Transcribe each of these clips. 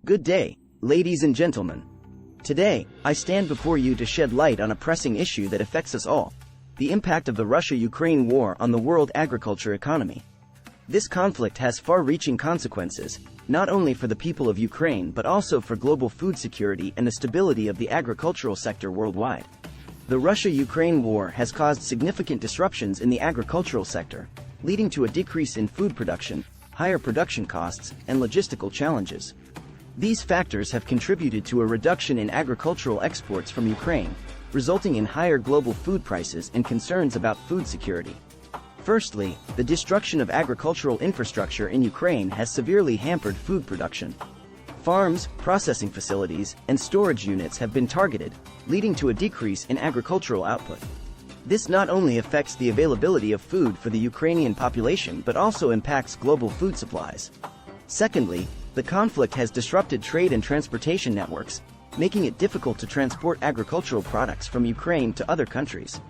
Good day, ladies and gentlemen. Today, I stand before you to shed light on a pressing issue that affects us all: the impact of the Russia-Ukraine war on the world agriculture economy. This conflict has far-reaching consequences, not only for the people of Ukraine but also for global food security and the stability of the agricultural sector worldwide. The Russia-Ukraine war has caused significant disruptions in the agricultural sector, leading to a decrease in food production, higher production costs, and logistical challenges. These factors have contributed to a reduction in agricultural exports from Ukraine, resulting in higher global food prices and concerns about food security. Firstly, the destruction of agricultural infrastructure in Ukraine has severely hampered food production. Farms, processing facilities, and storage units have been targeted, leading to a decrease in agricultural output. This not only affects the availability of food for the Ukrainian population but also impacts global food supplies. Secondly, the conflict has disrupted trade and transportation networks, making it difficult to transport agricultural products from Ukraine to other countries.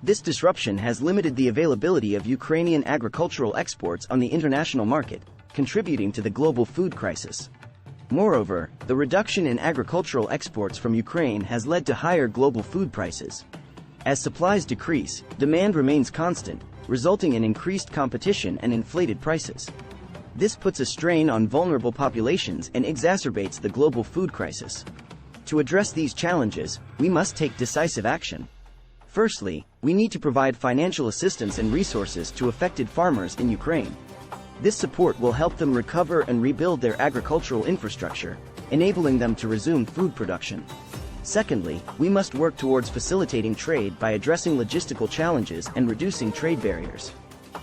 This disruption has limited the availability of Ukrainian agricultural exports on the international market, contributing to the global food crisis. Moreover, the reduction in agricultural exports from Ukraine has led to higher global food prices. As supplies decrease, demand remains constant, resulting in increased competition and inflated prices. This puts a strain on vulnerable populations and exacerbates the global food crisis. To address these challenges, we must take decisive action. Firstly, we need to provide financial assistance and resources to affected farmers in Ukraine. This support will help them recover and rebuild their agricultural infrastructure, enabling them to resume food production. Secondly, we must work towards facilitating trade by addressing logistical challenges and reducing trade barriers.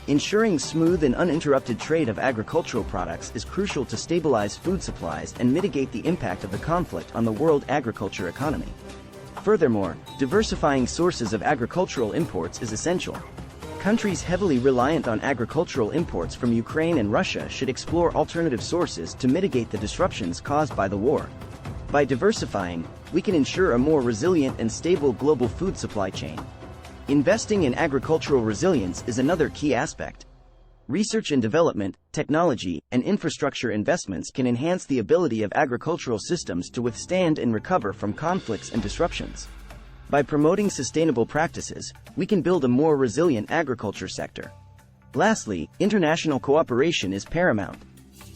Ensuring smooth and uninterrupted trade of agricultural products is crucial to stabilize food supplies and mitigate the impact of the conflict on the world agriculture economy. Furthermore, diversifying sources of agricultural imports is essential. Countries heavily reliant on agricultural imports from Ukraine and Russia should explore alternative sources to mitigate the disruptions caused by the war. By diversifying, we can ensure a more resilient and stable global food supply chain. Investing in agricultural resilience is another key aspect. Research and development, technology, and infrastructure investments can enhance the ability of agricultural systems to withstand and recover from conflicts and disruptions. By promoting sustainable practices, we can build a more resilient agriculture sector. Lastly, international cooperation is paramount.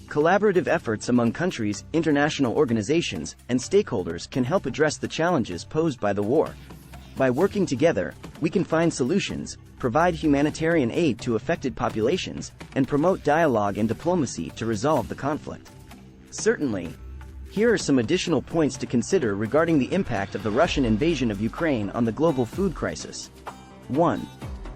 Collaborative efforts among countries, international organizations, and stakeholders can help address the challenges posed by the war. By working together, we can find solutions, provide humanitarian aid to affected populations, and promote dialogue and diplomacy to resolve the conflict. Certainly, here are some additional points to consider regarding the impact of the Russian invasion of Ukraine on the global food crisis. 1.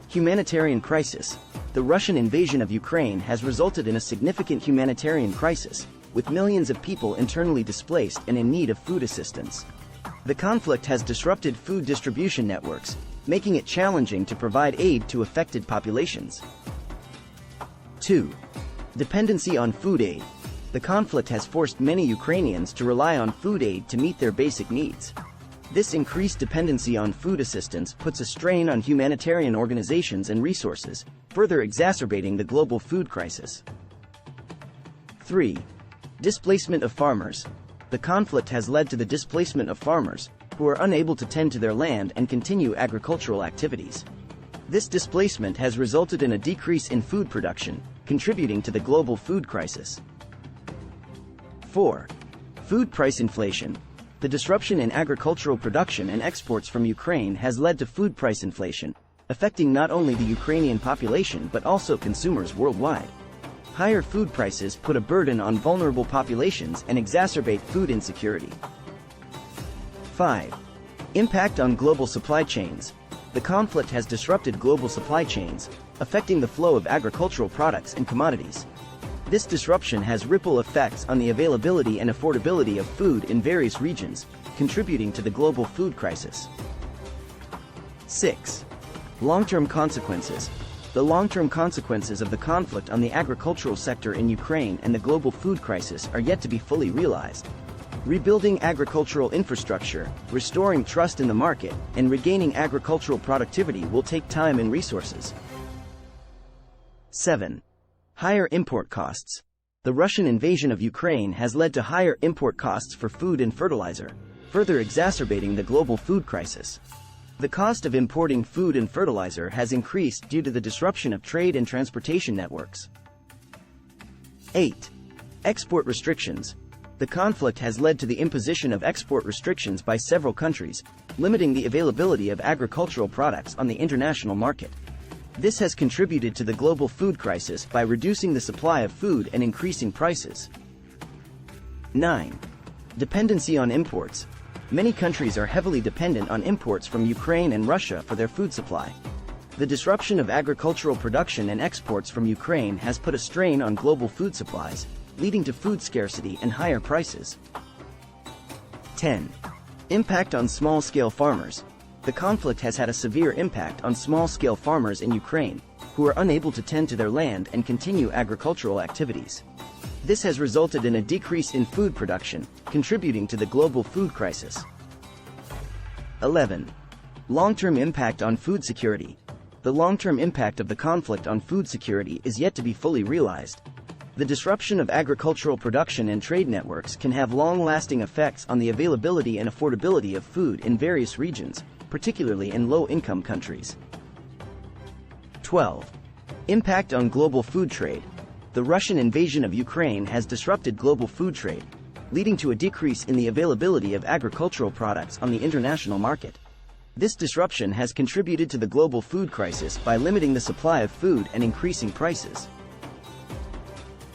Humanitarian crisis. The Russian invasion of Ukraine has resulted in a significant humanitarian crisis, with millions of people internally displaced and in need of food assistance. The conflict has disrupted food distribution networks, making it challenging to provide aid to affected populations. 2. Dependency on food aid. The conflict has forced many Ukrainians to rely on food aid to meet their basic needs. This increased dependency on food assistance puts a strain on humanitarian organizations and resources, further exacerbating the global food crisis. 3. Displacement of farmers. The conflict has led to the displacement of farmers, who are unable to tend to their land and continue agricultural activities. This displacement has resulted in a decrease in food production, contributing to the global food crisis. 4. Food price inflation. The disruption in agricultural production and exports from Ukraine has led to food price inflation, affecting not only the Ukrainian population but also consumers worldwide. Higher food prices put a burden on vulnerable populations and exacerbate food insecurity. 5. Impact on global supply chains. The conflict has disrupted global supply chains, affecting the flow of agricultural products and commodities. This disruption has ripple effects on the availability and affordability of food in various regions, contributing to the global food crisis. 6. Long-term consequences. The long-term consequences of the conflict on the agricultural sector in Ukraine and the global food crisis are yet to be fully realized. Rebuilding agricultural infrastructure, restoring trust in the market, and regaining agricultural productivity will take time and resources. 7. Higher import costs. The Russian invasion of Ukraine has led to higher import costs for food and fertilizer, further exacerbating the global food crisis. The cost of importing food and fertilizer has increased due to the disruption of trade and transportation networks. 8. Export restrictions. The conflict has led to the imposition of export restrictions by several countries, limiting the availability of agricultural products on the international market. This has contributed to the global food crisis by reducing the supply of food and increasing prices. 9. Dependency on imports. Many countries are heavily dependent on imports from Ukraine and Russia for their food supply. The disruption of agricultural production and exports from Ukraine has put a strain on global food supplies, leading to food scarcity and higher prices. 10. Impact on small-scale farmers. The conflict has had a severe impact on small-scale farmers in Ukraine, who are unable to tend to their land and continue agricultural activities. This has resulted in a decrease in food production, contributing to the global food crisis. 11. Long-term impact on food security. The long-term impact of the conflict on food security is yet to be fully realized. The disruption of agricultural production and trade networks can have long-lasting effects on the availability and affordability of food in various regions, particularly in low-income countries. 12. Impact on global food trade. The Russian invasion of Ukraine has disrupted global food trade, leading to a decrease in the availability of agricultural products on the international market. This disruption has contributed to the global food crisis by limiting the supply of food and increasing prices.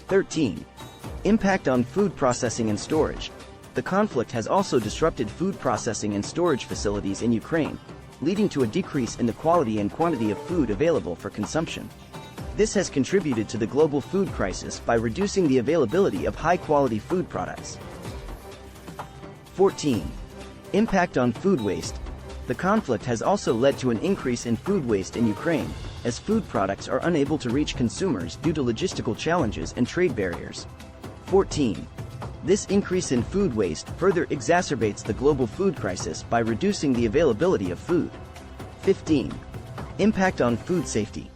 13. Impact on food processing and storage. The conflict has also disrupted food processing and storage facilities in Ukraine, leading to a decrease in the quality and quantity of food available for consumption. This has contributed to the global food crisis by reducing the availability of high-quality food products. 14. Impact on food waste. The conflict has also led to an increase in food waste in Ukraine, as food products are unable to reach consumers due to logistical challenges and trade barriers. 14. This increase in food waste further exacerbates the global food crisis by reducing the availability of food. 15. Impact on food safety.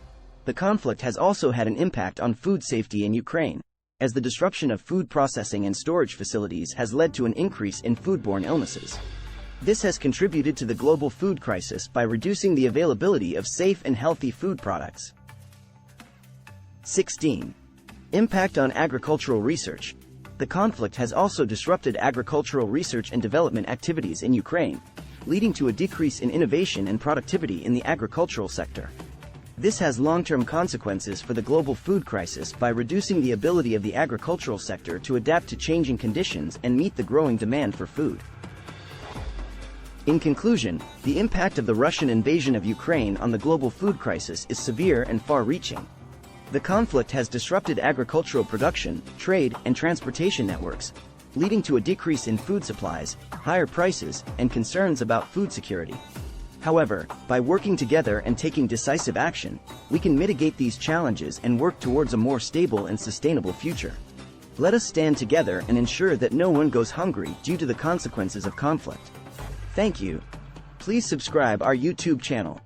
The conflict has also had an impact on food safety in Ukraine, as the disruption of food processing and storage facilities has led to an increase in foodborne illnesses. This has contributed to the global food crisis by reducing the availability of safe and healthy food products. 16. Impact on agricultural research. The conflict has also disrupted agricultural research and development activities in Ukraine, leading to a decrease in innovation and productivity in the agricultural sector. This has long-term consequences for the global food crisis by reducing the ability of the agricultural sector to adapt to changing conditions and meet the growing demand for food. In conclusion, the impact of the Russian invasion of Ukraine on the global food crisis is severe and far-reaching. The conflict has disrupted agricultural production, trade, and transportation networks, leading to a decrease in food supplies, higher prices, and concerns about food security. However, by working together and taking decisive action, we can mitigate these challenges and work towards a more stable and sustainable future. Let us stand together and ensure that no one goes hungry due to the consequences of conflict. Thank you. Please subscribe our YouTube channel.